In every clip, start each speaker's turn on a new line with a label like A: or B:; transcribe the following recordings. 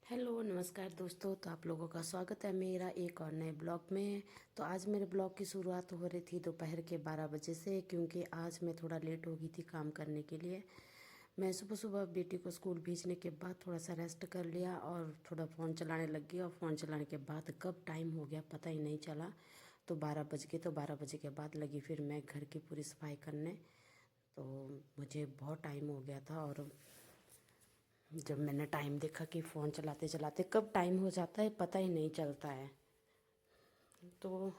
A: Hello नमस्कार दोस्तों। तो आप लोगों का स्वागत है मेरा एक और नए ब्लॉग में। तो आज मेरे ब्लॉग की शुरुआत हो रही थी दोपहर के 12 बजे से, क्योंकि आज मैं थोड़ा लेट हो गई थी काम करने के लिए। मैं सुबह सुबह बेटी को स्कूल भेजने के बाद थोड़ा सा रेस्ट कर लिया और थोड़ा फ़ोन चलाने लग गई, और फ़ोन चलाने के बाद कब टाइम हो गया पता ही नहीं चला। तो 12 बज गए। तो 12 बजे के बाद लगी फिर मैं घर की पूरी सफाई करने। तो मुझे बहुत टाइम हो गया था, और जब मैंने टाइम देखा कि फ़ोन चलाते चलाते कब टाइम हो जाता है पता ही नहीं चलता है। तो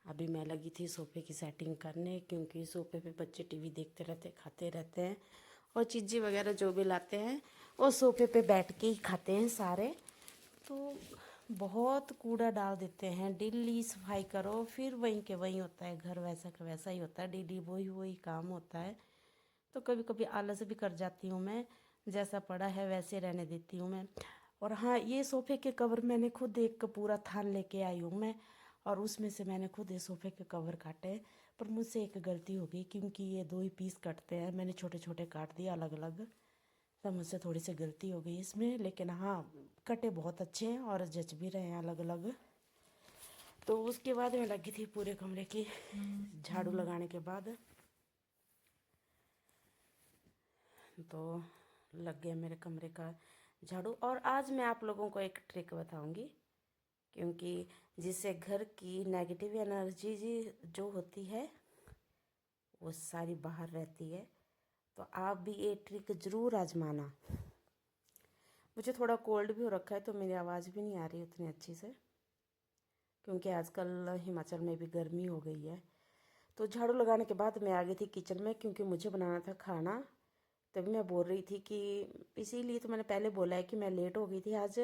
A: अभी मैं लगी थी सोफ़े की सेटिंग करने, क्योंकि सोफ़े पे बच्चे टीवी देखते रहते खाते रहते हैं, और चीज़ें वगैरह जो भी लाते हैं वो सोफ़े पे बैठ के ही खाते हैं सारे। तो बहुत कूड़ा डाल देते हैं, डेली सफाई करो फिर वहीं के वहीं होता है, घर वैसा का वैसा ही होता है, डेली वही वही काम होता है। तो कभी कभी आलस भी कर जाती हूँ मैं, जैसा पड़ा है वैसे रहने देती हूँ मैं। और हाँ, ये सोफ़े के कवर मैंने खुद एक पूरा थान लेके आई हूँ मैं, और उसमें से मैंने खुद ये सोफ़े के कवर काटे हैं। पर मुझसे एक गलती हो गई, क्योंकि ये दो ही पीस कटते हैं, मैंने छोटे छोटे काट दिए अलग अलग। तो मुझसे थोड़ी सी गलती हो गई इसमें, लेकिन हाँ, कटे बहुत अच्छे हैं और जच भी रहे हैं अलग अलग। तो उसके बाद मैं लगी थी पूरे कमरे की झाड़ू लगाने के बाद। तो लग गया मेरे कमरे का झाड़ू। और आज मैं आप लोगों को एक ट्रिक बताऊंगी, क्योंकि जिससे घर की नेगेटिव एनर्जी जो होती है वो सारी बाहर रहती है। तो आप भी ये ट्रिक ज़रूर आजमाना। मुझे थोड़ा कोल्ड भी हो रखा है, तो मेरी आवाज़ भी नहीं आ रही उतनी अच्छी से, क्योंकि आजकल हिमाचल में भी गर्मी हो गई है। तो झाड़ू लगाने के बाद मैं आ गई थी किचन में, क्योंकि मुझे बनाना था खाना। तभी मैं बोल रही थी कि इसीलिए तो मैंने पहले बोला है कि मैं लेट हो गई थी आज।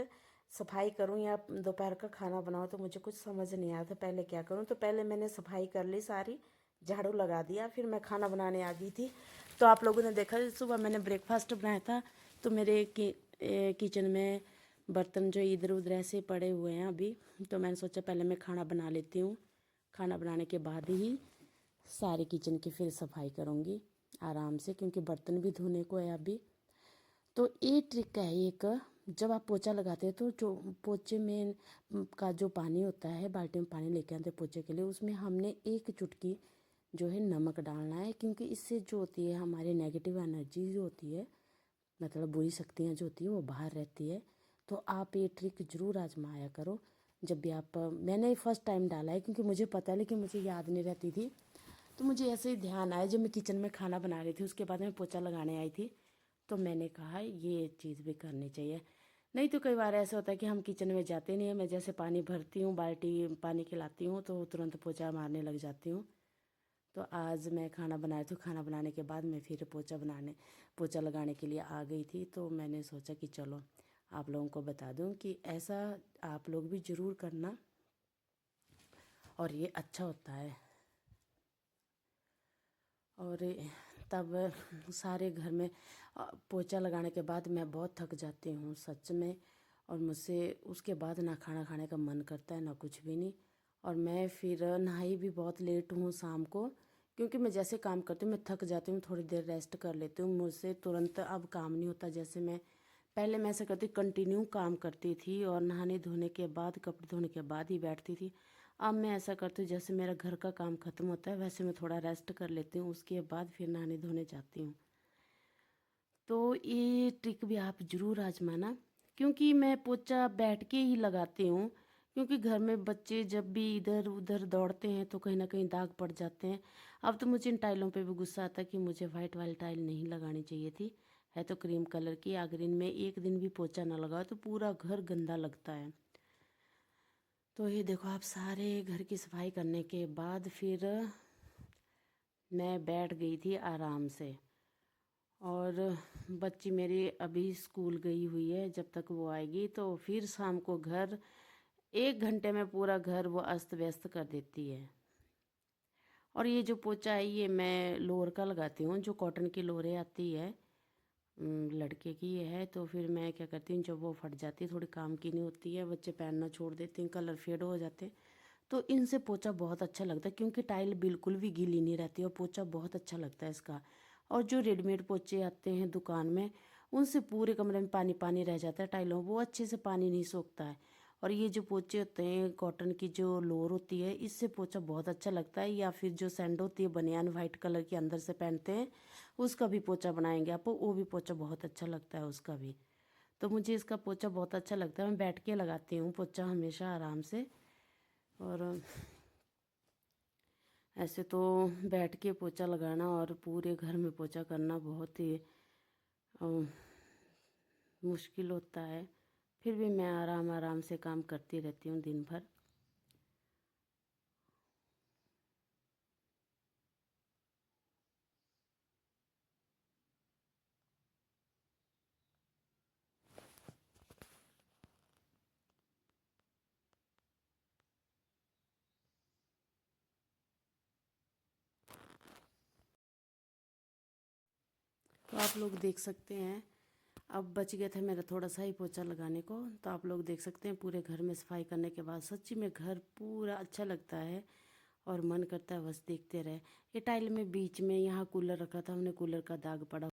A: सफाई करूं या दोपहर का खाना बनाऊं तो मुझे कुछ समझ नहीं आया था पहले क्या करूं। तो पहले मैंने सफाई कर ली सारी, झाड़ू लगा दिया, फिर मैं खाना बनाने आ गई थी। तो आप लोगों ने देखा सुबह मैंने ब्रेकफास्ट बनाया था। तो मेरे किचन में बर्तन जो इधर उधर ऐसे पड़े हुए हैं अभी, तो मैंने सोचा पहले मैं खाना बना लेती हूँ। खाना बनाने के बाद ही सारे किचन की फिर सफाई करूँगी आराम से, क्योंकि बर्तन भी धोने को है अभी। तो ये ट्रिक है एक, जब आप पोछा लगाते हैं तो जो पोछे में का जो पानी होता है, बाल्टी में पानी लेके आते हैं पोछे के लिए, उसमें हमने एक चुटकी जो है नमक डालना है, क्योंकि इससे जो होती है हमारी नेगेटिव एनर्जी जो होती है, मतलब बुरी शक्तियाँ जो होती हैं वो बाहर रहती है। तो आप ये ट्रिक ज़रूर आजमाया करो जब भी आप। मैंने फर्स्ट टाइम डाला है क्योंकि मुझे पता है, लेकिन मुझे याद नहीं रहती थी। तो मुझे ऐसे ही ध्यान आया जब मैं किचन में खाना बना रही थी, उसके बाद मैं पोछा लगाने आई थी। तो मैंने कहा ये चीज़ भी करनी चाहिए। नहीं तो कई बार ऐसा होता है कि हम किचन में जाते नहीं हैं, मैं जैसे पानी भरती हूँ, बाल्टी पानी खिलाती हूँ तो तुरंत पोछा मारने लग जाती हूँ। तो आज मैं खाना बनाई थी, खाना बनाने के बाद मैं फिर पोछा लगाने के लिए आ गई थी। तो मैंने सोचा कि चलो आप लोगों को बता दूं कि ऐसा आप लोग भी ज़रूर करना, और ये अच्छा होता है। और तब सारे घर में पोछा लगाने के बाद मैं बहुत थक जाती हूँ सच में, और मुझसे उसके बाद ना खाना खाने का मन करता है ना कुछ भी नहीं। और मैं फिर नहाई भी बहुत लेट हूँ शाम को, क्योंकि मैं जैसे काम करती हूँ मैं थक जाती हूँ, थोड़ी देर रेस्ट कर लेती हूँ, मुझसे तुरंत अब काम नहीं होता। जैसे मैं पहले मैं ऐसा करती कंटिन्यू काम करती थी, और नहाने धोने के बाद कपड़े धोने के बाद ही बैठती थी। अब मैं ऐसा करती हूँ जैसे मेरा घर का काम ख़त्म होता है वैसे मैं थोड़ा रेस्ट कर लेती हूँ, उसके बाद फिर नहाने धोने जाती हूँ। तो ये ट्रिक भी आप ज़रूर आजमाना, क्योंकि मैं पोछा बैठ के ही लगाती हूँ, क्योंकि घर में बच्चे जब भी इधर उधर दौड़ते हैं तो कहीं ना कहीं दाग पड़ जाते हैं। अब तो मुझे इन टाइलों पे भी गुस्सा आता है कि मुझे वाइट वाली टाइल नहीं लगानी चाहिए थी, है तो क्रीम कलर की। अगर इनमें एक दिन भी पोछा ना लगाओ तो पूरा घर गंदा लगता है। तो ये देखो, आप सारे घर की सफाई करने के बाद फिर मैं बैठ गई थी आराम से। और बच्ची मेरी अभी स्कूल गई हुई है, जब तक वो आएगी तो फिर शाम को घर 1 घंटे में पूरा घर वो अस्त व्यस्त कर देती है। और ये जो पोछा है ये मैं लोअर का लगाती हूँ, जो कॉटन की लोअरें आती है, लड़के की ये है। तो फिर मैं क्या करती हूँ, जब वो फट जाती है, थोड़ी काम की नहीं होती है, बच्चे पहनना छोड़ देते हैं, कलर फेड हो जाते हैं, तो इनसे पोछा बहुत अच्छा लगता है, क्योंकि टाइल बिल्कुल भी गीली नहीं रहती और पोछा बहुत अच्छा लगता है इसका। और जो रेडीमेड पोछे आते हैं दुकान में उनसे पूरे कमरे में पानी पानी रह जाता है टाइलों, वो अच्छे से पानी नहीं सोखता है। और ये जो पोचे होते हैं कॉटन की जो लोर होती है, इससे पोछा बहुत अच्छा लगता है। या फिर जो सैंडो होती है बनियान वाइट कलर की अंदर से पहनते हैं, उसका भी पोछा बनाएंगे आप, वो भी पोछा बहुत अच्छा लगता है उसका भी। तो मुझे इसका पोछा बहुत अच्छा लगता है, मैं बैठ के लगाती हूँ पोछा हमेशा आराम से। और ऐसे तो बैठ के पोछा लगाना और पूरे घर में पोछा करना बहुत ही मुश्किल होता है, फिर भी मैं आराम आराम से काम करती रहती हूँ दिन भर। तो आप लोग देख सकते हैं, अब बच गया था मेरा थोड़ा सा ही पोछा लगाने को, तो आप लोग देख सकते हैं पूरे घर में सफाई करने के बाद सच्ची में घर पूरा अच्छा लगता है और मन करता है बस देखते रहे। ये टाइल में बीच में यहाँ कूलर रखा था, हमने कूलर का दाग पड़ा